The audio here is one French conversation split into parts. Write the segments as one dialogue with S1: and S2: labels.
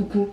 S1: coucou.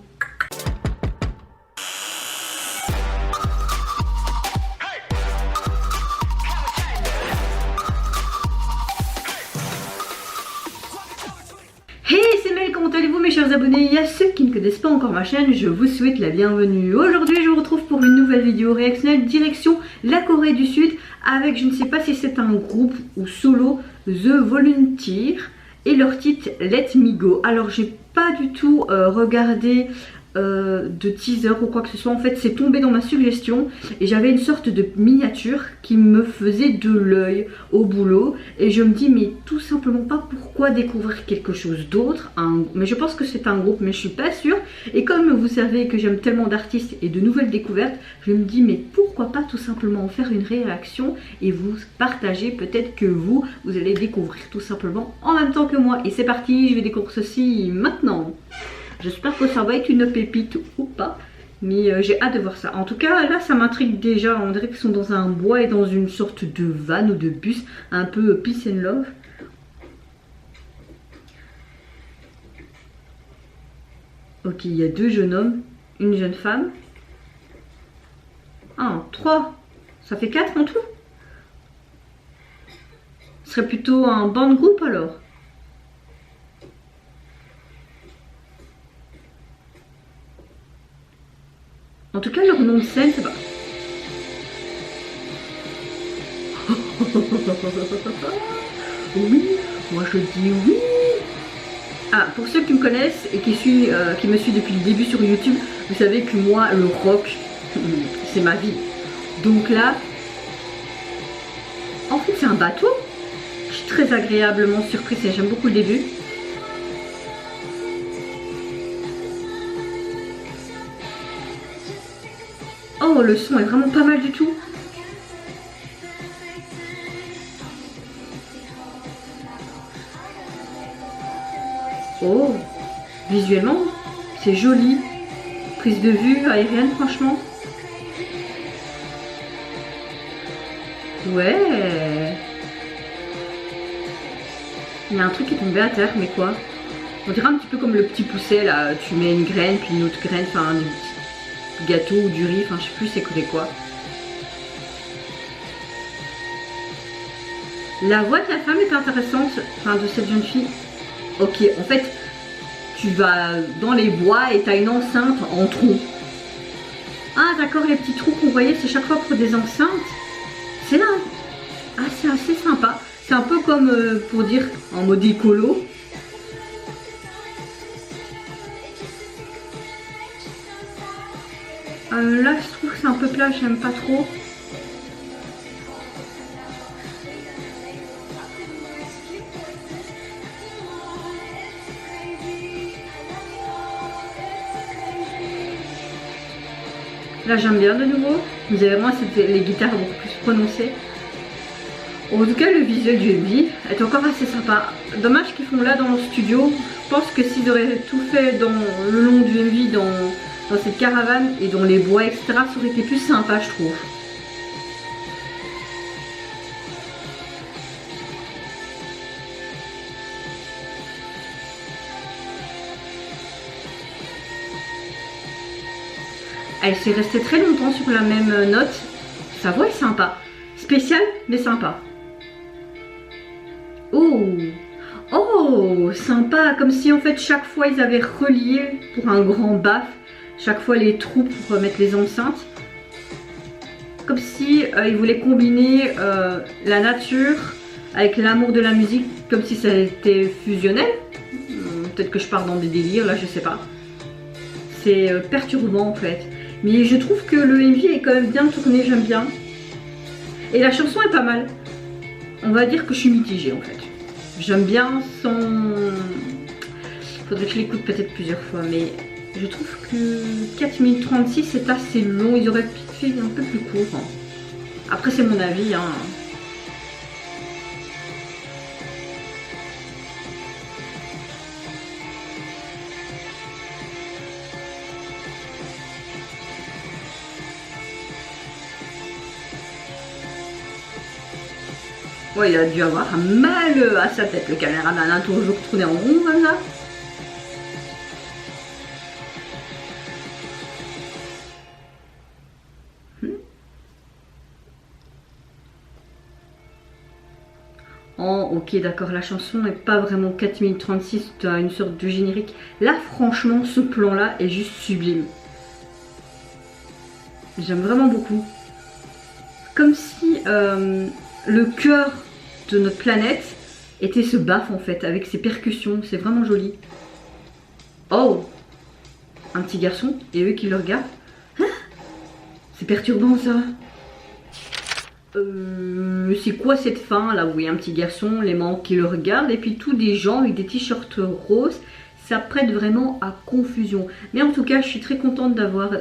S1: Hey, c'est Mel, comment allez-vous mes chers abonnés? Et à ceux qui ne connaissent pas encore ma chaîne, je vous souhaite la bienvenue. Aujourd'hui, je vous retrouve pour une nouvelle vidéo réactionnelle direction la Corée du Sud avec, je ne sais pas si c'est un groupe ou solo, The Volunteer et leur titre Let Me Go. Alors, j'ai pas du tout regardé de teaser ou quoi que ce soit. En fait, c'est tombé dans ma suggestion et j'avais une sorte de miniature qui me faisait de l'œil au boulot et je me dis mais tout simplement pas pourquoi découvrir quelque chose d'autre. Mais je pense que c'est un groupe, mais je suis pas sûre. Et comme vous savez que j'aime tellement d'artistes et de nouvelles découvertes, je me dis mais pourquoi pas tout simplement faire une réaction et vous partager, peut-être que vous allez découvrir tout simplement en même temps que moi. Et c'est parti, je vais découvrir ceci maintenant. J'espère que ça va être une pépite ou pas, mais j'ai hâte de voir ça. En tout cas, là, ça m'intrigue déjà. On dirait qu'ils sont dans un bois et dans une sorte de van ou de bus, un peu peace and love. Ok, il y a deux jeunes hommes, une jeune femme. Ah, 3. Ça fait 4 en tout. Ce serait plutôt un band groupe alors. En tout cas, leur nom de scène, c'est pas... Oui, moi je dis oui. Ah, pour ceux qui me connaissent et qui me suivent depuis le début sur YouTube, vous savez que moi, le rock, c'est ma vie. Donc là, en fait, c'est un bateau. Je suis très agréablement surprise et j'aime beaucoup le début. Oh, le son est vraiment pas mal du tout. Oh, visuellement, c'est joli. Prise de vue aérienne, franchement. Ouais. Il y a un truc qui est tombé à terre, mais quoi? On dirait un petit peu comme le petit pousset, là. Tu mets une graine, puis une autre graine, enfin... gâteau ou du riz, enfin je sais plus c'est quoi. La voix de la femme est intéressante, enfin de cette jeune fille. Ok, en fait, tu vas dans les bois et t'as une enceinte en trou. Ah d'accord, les petits trous qu'on voyait, c'est chaque fois pour des enceintes. C'est là. Ah, c'est assez sympa. C'est un peu comme pour dire en mode écolo. Là je trouve que c'est un peu plat, j'aime pas trop. Là j'aime bien de nouveau. Vous avez vraiment les guitares beaucoup plus prononcées. En tout cas le visuel du MV est encore assez sympa. Dommage qu'ils font là dans le studio. Je pense que s'ils auraient tout fait dans le long du MV, dans cette caravane et dans les bois, etc., ça aurait été plus sympa, je trouve. Elle s'est restée très longtemps sur la même note. Sa voix est sympa. Spéciale, mais sympa. Oh! Oh! Sympa! Comme si en fait chaque fois ils avaient relié pour un grand baf. Chaque fois les trous pour mettre les enceintes. Comme si ils voulaient combiner la nature avec l'amour de la musique. Comme si ça était fusionnel. Peut-être que je pars dans des délires là, je sais pas. C'est perturbant en fait. Mais je trouve que le MV est quand même bien tourné, j'aime bien. Et la chanson est pas mal. On va dire que je suis mitigée en fait. J'aime bien son... Faudrait que je l'écoute peut-être plusieurs fois, mais... Je trouve que 4 minutes 36 c'est assez long, ils auraient fait un peu plus court. Hein. Après c'est mon avis. Hein. Ouais, il a dû avoir mal à sa tête le caméraman, hein, toujours tourné en rond comme ça. Oh, ok, d'accord, la chanson n'est pas vraiment 4 minutes 36, tu as une sorte de générique. Là, franchement, ce plan-là est juste sublime. J'aime vraiment beaucoup. Comme si le cœur de notre planète était ce baf en fait, avec ses percussions. C'est vraiment joli. Oh, un petit garçon, et eux qui le regardent. Hein, c'est perturbant ça. C'est quoi cette fin là? Oui, un petit garçon, les membres qui le regardent, et puis tous des gens avec des t-shirts roses. Ça prête vraiment à confusion. Mais en tout cas, je suis très contente d'avoir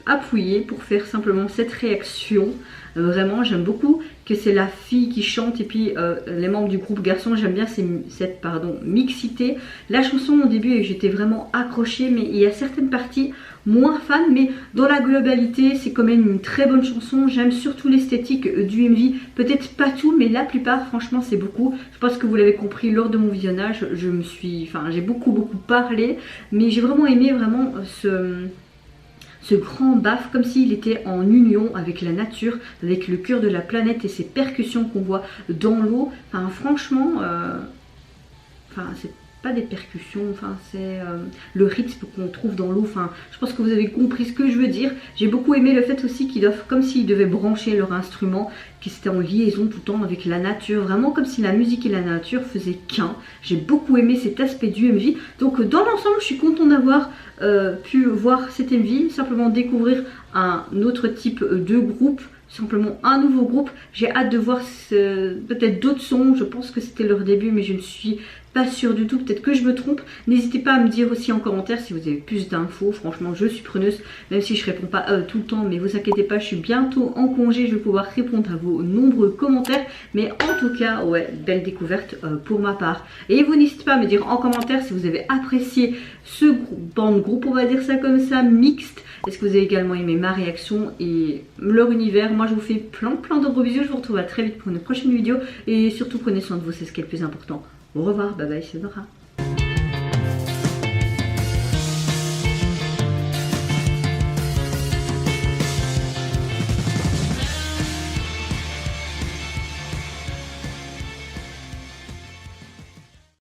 S1: appuyé pour faire simplement cette réaction. Vraiment, j'aime beaucoup que c'est la fille qui chante et puis les membres du groupe garçon. J'aime bien cette mixité. La chanson au début, j'étais vraiment accrochée, mais il y a certaines parties moins fan, mais dans la globalité, c'est quand même une très bonne chanson. J'aime surtout l'esthétique du MV. Peut-être pas tout, mais la plupart, franchement, c'est beaucoup. Je pense que vous l'avez compris lors de mon visionnage. J'ai beaucoup parlé, mais j'ai vraiment aimé vraiment ce grand baf, comme s'il était en union avec la nature, avec le cœur de la planète et ces percussions qu'on voit dans l'eau. Enfin, franchement, c'est pas des percussions, c'est le rythme qu'on trouve dans l'eau. Je pense que vous avez compris ce que je veux dire. J'ai beaucoup aimé le fait aussi qu'ils doivent, comme s'ils devaient brancher leur instrument, qui c'était en liaison tout le temps avec la nature, vraiment comme si la musique et la nature faisaient qu'un. J'ai beaucoup aimé cet aspect du MV. Donc dans l'ensemble, je suis contente d'avoir pu voir cet MV, simplement découvrir un autre type de groupe, simplement un nouveau groupe. J'ai hâte de voir peut-être d'autres sons. Je pense que c'était leur début, mais je ne suis pas sûre du tout, peut-être que je me trompe. N'hésitez pas à me dire aussi en commentaire si vous avez plus d'infos. Franchement, je suis preneuse, même si je réponds pas tout le temps, mais vous inquiétez pas, je suis bientôt en congé, je vais pouvoir répondre à vos nombreux commentaires. Mais en tout cas, ouais, belle découverte pour ma part. Et vous n'hésitez pas à me dire en commentaire si vous avez apprécié ce groupe, on va dire ça comme ça, mixte. Est-ce que vous avez également aimé ma réaction et leur univers? Moi, je vous fais plein de gros bisous. Je vous retrouve à très vite pour une prochaine vidéo. Et surtout, prenez soin de vous, c'est ce qui est le plus important. Au revoir, bye bye, c'est Nora.